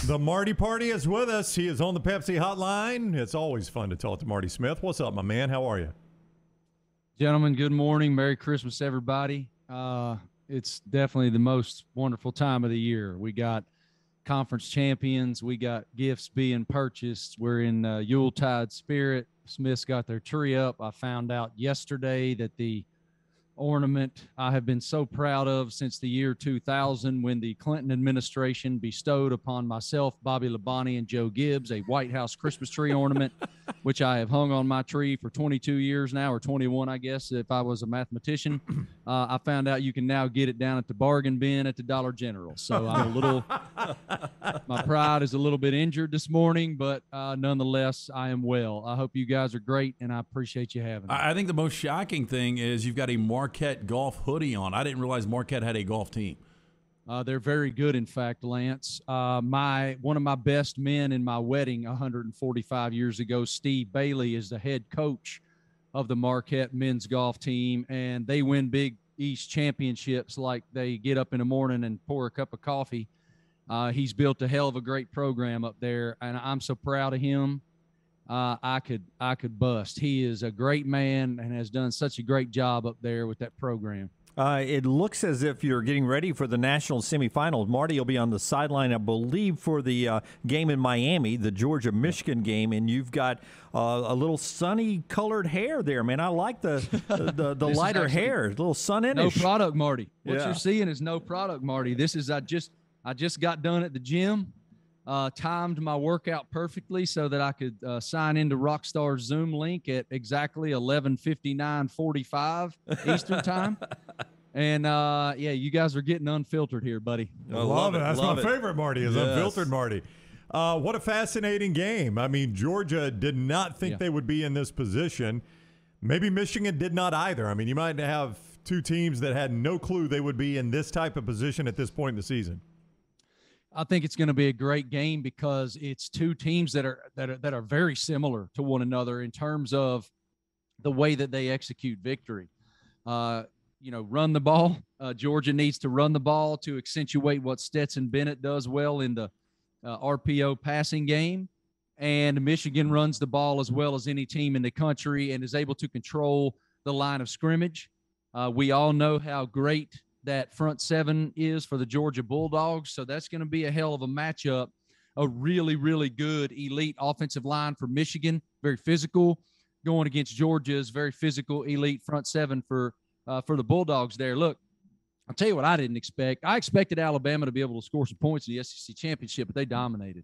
The Marty Party is with us. He is on the Pepsi hotline. It's always fun to talk to Marty Smith. What's up, my man? How are you? Gentlemen, good morning. Merry Christmas, everybody. It's definitely the most wonderful time of the year. We got conference champions. We got gifts being purchased. We're in Yuletide spirit. Smith's got their tree up. I found out yesterday that the ornament I have been so proud of since the year 2000, when the Clinton administration bestowed upon myself, Bobby Labonte, and Joe Gibbs a White House Christmas tree ornament, which I have hung on my tree for 22 years now, or 21, I guess, if I was a mathematician. I found out you can now get it down at the bargain bin at the Dollar General. So I'm a little, my pride is a little bit injured this morning, but nonetheless, I am well. I hope you guys are great, and I appreciate you having me. I think the most shocking thing is you've got a Marquette Golf hoodie on. I didn't realize Marquette had a golf team. They're very good, in fact, Lance. One of my best men in my wedding 145 years ago, Steve Bailey, is the head coach of the Marquette men's golf team, and they win Big East championships like they get up in the morning and pour a cup of coffee. He's built a hell of a great program up there, and I'm so proud of him. I could bust. He is a great man and has done such a great job up there with that program. It looks as if you're getting ready for the national semifinals. Marty will be on the sideline, I believe, for the game in Miami, the Georgia-Michigan game, and you've got a little sunny-colored hair there, man. I like the lighter hair, a little sun-in-ish. No product, Marty. What you're seeing is no product, Marty. This is I just got done at the gym, timed my workout perfectly so that I could sign into Rockstar's Zoom link at exactly 11:59:45 Eastern time. And, you guys are getting unfiltered here, buddy. I love it. That's my favorite, Marty, is unfiltered Marty. What a fascinating game. I mean, Georgia did not think they would be in this position. Maybe Michigan did not either. I mean, you might have two teams that had no clue they would be in this type of position at this point in the season. I think it's going to be a great game because it's two teams that are very similar to one another in terms of the way that they execute victory. Run the ball. Georgia needs to run the ball to accentuate what Stetson Bennett does well in the RPO passing game. And Michigan runs the ball as well as any team in the country and is able to control the line of scrimmage. We all know how great that front seven is for the Georgia Bulldogs. So that's going to be a hell of a matchup. A really, really good elite offensive line for Michigan, very physical, going against Georgia's very physical elite front seven for the Bulldogs there. Look, I'll tell you what I didn't expect. I expected Alabama to be able to score some points in the SEC championship, but they dominated.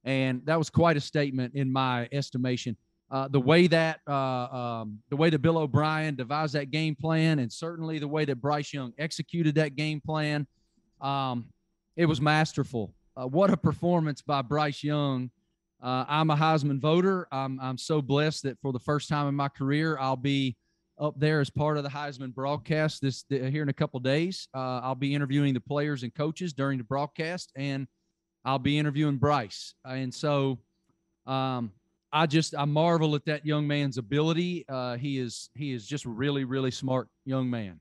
And that was quite a statement in my estimation. The way that Bill O'Brien devised that game plan, and certainly the way that Bryce Young executed that game plan, it was masterful. What a performance by Bryce Young. I'm a Heisman voter. I'm so blessed that for the first time in my career, I'll be up there as part of the Heisman broadcast here in a couple of days. I'll be interviewing the players and coaches during the broadcast, and I'll be interviewing Bryce. And so I marvel at that young man's ability. He is just a really, really smart young man.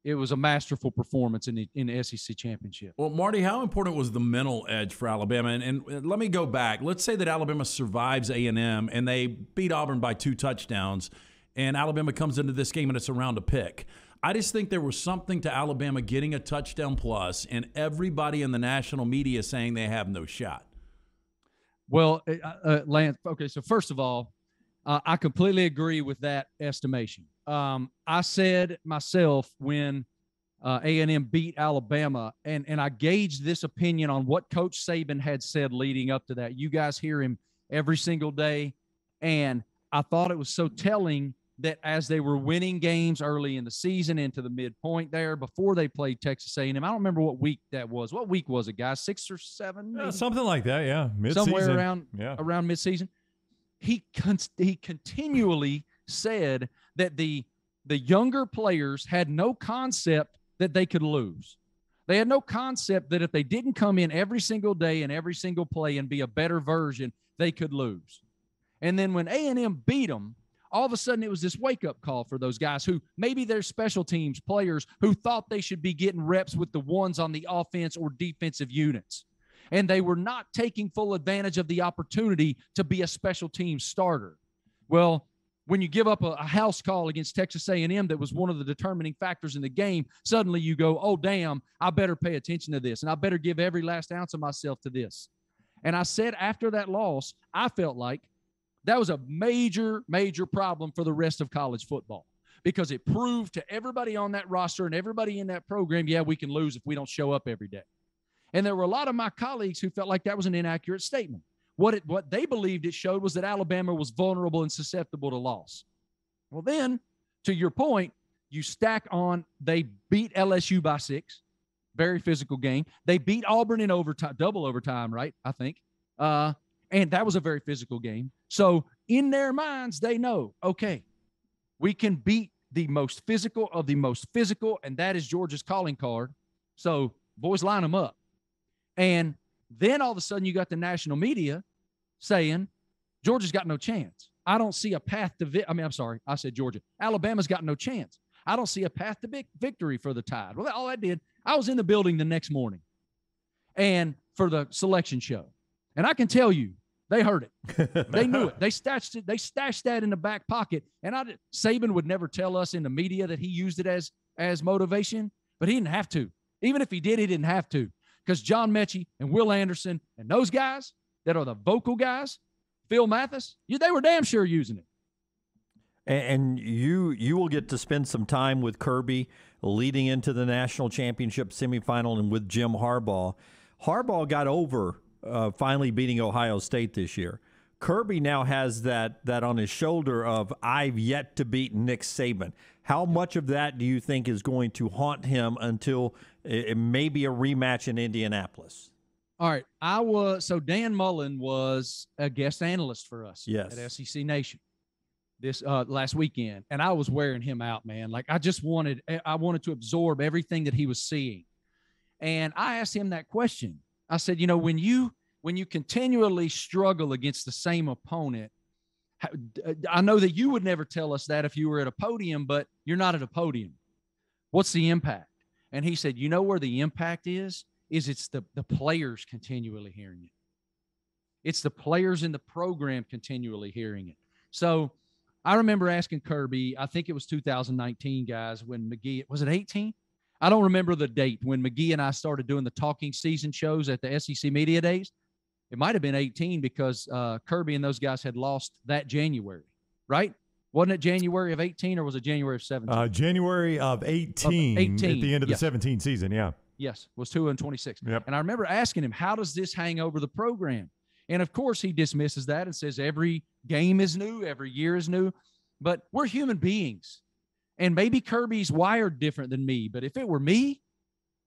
It was a masterful performance in the SEC championship. Well, Marty, how important was the mental edge for Alabama? And let me go back. Let's say that Alabama survives A&M and they beat Auburn by 2 touchdowns, and Alabama comes into this game and it's around a pick. I just think there was something to Alabama getting a touchdown plus and everybody in the national media saying they have no shot. Well, Lance, okay, so first of all, I completely agree with that estimation. I said myself when A&M beat Alabama, and I gauged this opinion on what Coach Saban had said leading up to that. You guys hear him every single day, and I thought it was so telling that as they were winning games early in the season into the midpoint there before they played Texas A&M, I don't remember what week that was. What week was it, guys? 6 or 7? Something like that, yeah. Mid-season. Somewhere around mid-season. He continually said that the younger players had no concept that they could lose. They had no concept that if they didn't come in every single day and every single play and be a better version, they could lose. And then when A&M beat them, all of a sudden it was this wake-up call for those guys who maybe they're special teams players who thought they should be getting reps with the ones on the offense or defensive units. and they were not taking full advantage of the opportunity to be a special team starter. Well, when you give up a house call against Texas A&M that was one of the determining factors in the game, suddenly you go, oh, damn, I better pay attention to this, and I better give every last ounce of myself to this. And I said after that loss, I felt like that was a major, major problem for the rest of college football, because it proved to everybody on that roster and everybody in that program, yeah, we can lose if we don't show up every day. And there were a lot of my colleagues who felt like that was an inaccurate statement. What they believed it showed was that Alabama was vulnerable and susceptible to loss. Well, then, to your point, you stack on they beat LSU by 6, very physical game. They beat Auburn in overtime, double overtime, right, I think. And that was a very physical game. So in their minds, they know, okay, we can beat the most physical of the most physical, and that is Georgia's calling card. So boys, line them up. And then all of a sudden you got the national media saying Georgia's got no chance. I don't see a path to I said Georgia. Alabama's got no chance. I don't see a path to victory for the Tide. Well, all I did, I was in the building the next morning and for the selection show. And I can tell you, they heard it. They knew it. They stashed it. They stashed that in the back pocket. And Saban would never tell us in the media that he used it as motivation, but he didn't have to. Even if he did, he didn't have to. Because John Mechie and Will Anderson and those guys that are the vocal guys, Phil Mathis, they were damn sure using it. And you will get to spend some time with Kirby leading into the national championship semifinal and with Jim Harbaugh. Harbaugh got over finally beating Ohio State this year. Kirby now has that on his shoulder of, I've yet to beat Nick Saban. How much of that do you think is going to haunt him until it may be a rematch in Indianapolis? All right. So Dan Mullen was a guest analyst for us at SEC Nation this last weekend, and I was wearing him out, man. Like I wanted to absorb everything that he was seeing. And I asked him that question. I said, when you continually struggle against the same opponent, I know that you would never tell us that if you were at a podium, but you're not at a podium. What's the impact? And he said, where the impact is it's the players continually hearing it. It's the players in the program continually hearing it. So I remember asking Kirby, I think it was 2019, guys, when McGee, was it 18? I don't remember the date when McGee and I started doing the talking season shows at the SEC Media Days. It might have been 18 because Kirby and those guys had lost that January, right? Wasn't it January of 18 or was it January of 17? January of 18 at the end of the 17 season, yeah. Yes, was 2-26. Yep. And I remember asking him, how does this hang over the program? And, of course, he dismisses that and says every game is new, every year is new. But we're human beings. And maybe Kirby's wired different than me. But if it were me,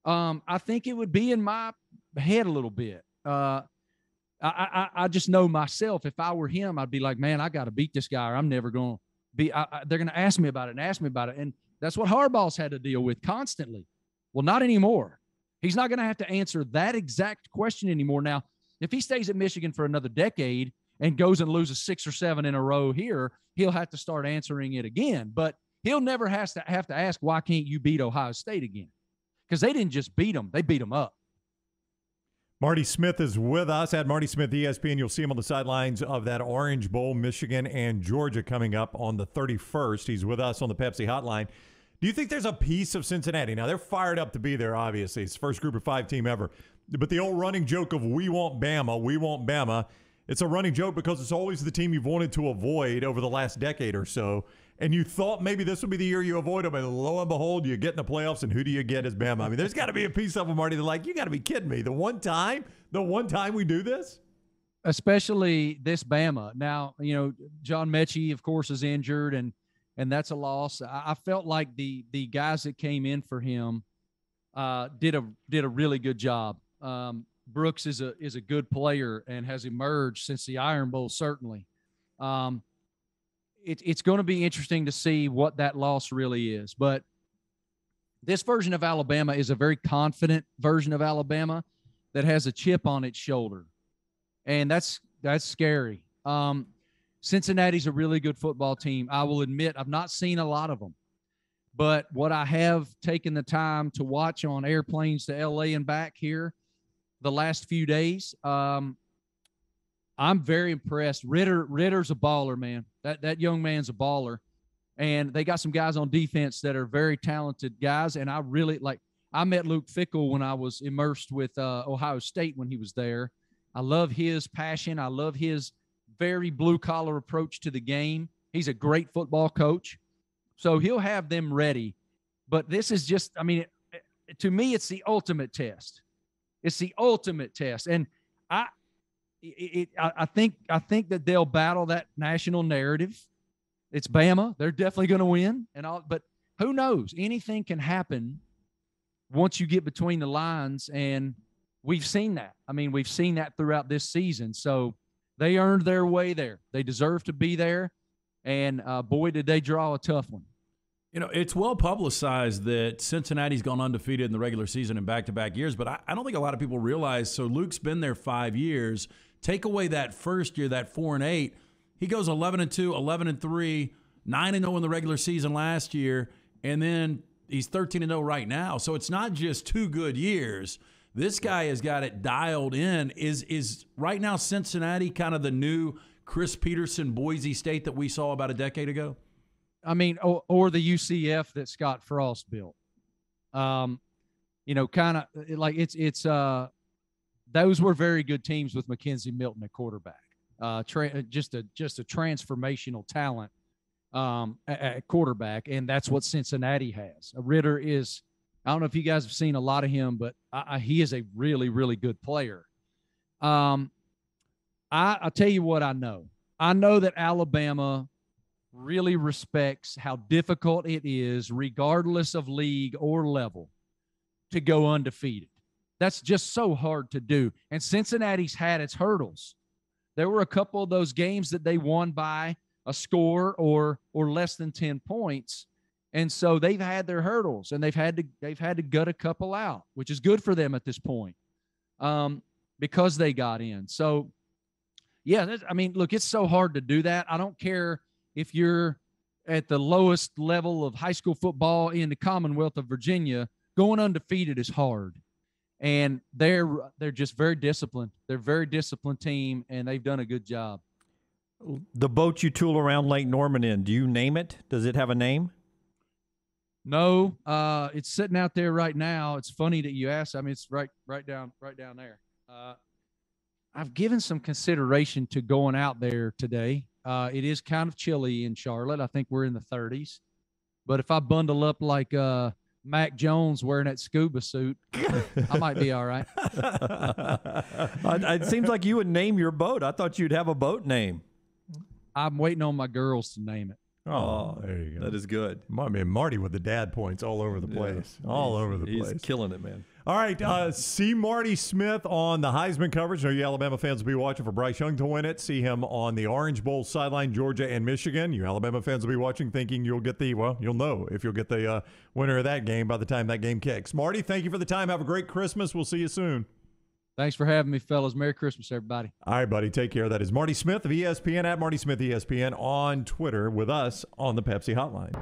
I think it would be in my head a little bit. I just know myself. If I were him, I'd be like, man, I got to beat this guy or I'm never going to be. They're going to ask me about it and ask me about it. And that's what Harbaugh's had to deal with constantly. Well, not anymore. He's not going to have to answer that exact question anymore. Now, if he stays at Michigan for another decade and goes and loses 6 or 7 in a row here, he'll have to start answering it again. But he'll never have to ask, why can't you beat Ohio State again? Because they didn't just beat them. They beat them up. Marty Smith is with us at Marty Smith ESPN. You'll see him on the sidelines of that Orange Bowl, Michigan and Georgia coming up on the 31st. He's with us on the Pepsi Hotline. Do you think there's a piece of Cincinnati? Now, they're fired up to be there, obviously. It's the first group of 5 team ever. But the old running joke of we want Bama, it's a running joke because it's always the team you've wanted to avoid over the last decade or so. And you thought maybe this would be the year you avoid them, and lo and behold, you get in the playoffs, and who do you get as Bama? I mean, there's got to be a piece of them, Marty, they're like, you got to be kidding me. The one time we do this? Especially this Bama. Now, John Mechie, of course, is injured, and that's a loss. I felt like the guys that came in for him did a really good job. Brooks is a good player and has emerged since the Iron Bowl, certainly. It's going to be interesting to see what that loss really is. But this version of Alabama is a very confident version of Alabama that has a chip on its shoulder. And that's scary. Cincinnati's a really good football team. I will admit I've not seen a lot of them. But what I have taken the time to watch on airplanes to L.A. and back here, the last few days. I'm very impressed. Ritter's a baller, man. That young man's a baller. And they got some guys on defense that are very talented guys. And I really I met Luke Fickell when I was immersed with Ohio State when he was there. I love his passion. I love his very blue-collar approach to the game. He's a great football coach. So he'll have them ready. But this is just, I mean, to me, it's the ultimate test. It's the ultimate test. And I think that they'll battle that national narrative. It's Bama. They're definitely going to win. But who knows? Anything can happen once you get between the lines, and we've seen that. I mean, we've seen that throughout this season. So they earned their way there. They deserve to be there, and boy, did they draw a tough one. You know, it's well publicized that Cincinnati's gone undefeated in the regular season in back-to-back years, but I don't think a lot of people realize. So Luke's been there 5 years. Take away that first year, that 4-8, he goes 11-2, 11-3, 9-0 in the regular season last year, and then he's 13-0 right now. So it's not just 2 good years. This guy has got it dialed in. Is right now Cincinnati kind of the new Chris Peterson, Boise State that we saw about a decade ago? I mean, or the UCF that Scott Frost built. You know, kind of like it's those were very good teams with Mackenzie Milton at quarterback. Just a transformational talent at quarterback, and that's what Cincinnati has. Ritter is, I don't know if you guys have seen a lot of him, but he is a really, really good player. I'll tell you what I know. I know that Alabama really respects how difficult it is, regardless of league or level, to go undefeated. That's just so hard to do. And Cincinnati's had its hurdles. There were a couple of those games that they won by a score or less than 10 points. And so they've had their hurdles, and they've had to gut a couple out, which is good for them at this point, because they got in. So, yeah, I mean, look, it's so hard to do that. I don't care if you're at the lowest level of high school football in the Commonwealth of Virginia. Going undefeated is hard. And they're just very disciplined. They're a very disciplined team, and they've done a good job. The boat you tool around Lake Norman in, do you name it? Does it have a name? No, it's sitting out there right now. It's funny that you asked. I mean, it's right down there. I've given some consideration to going out there today. It is kind of chilly in Charlotte. I think we're in the 30s. But if I bundle up like Mac Jones wearing that scuba suit, I might be all right. It seems like you would name your boat. I thought you'd have a boat name. I'm waiting on my girls to name it. Oh, there you go. That is good. I mean, Marty with the dad points all over the place. Yeah, all over the place. He's killing it, man. All right, see Marty Smith on the Heisman coverage. I know you Alabama fans will be watching for Bryce Young to win it. See him on the Orange Bowl sideline, Georgia and Michigan. You Alabama fans will be watching thinking you'll know if you'll get the winner of that game by the time that game kicks. Marty, thank you for the time. Have a great Christmas. We'll see you soon. Thanks for having me, fellas. Merry Christmas, everybody. All right, buddy. Take care. That is Marty Smith of ESPN, at Marty Smith ESPN on Twitter, with us on the Pepsi Hotline.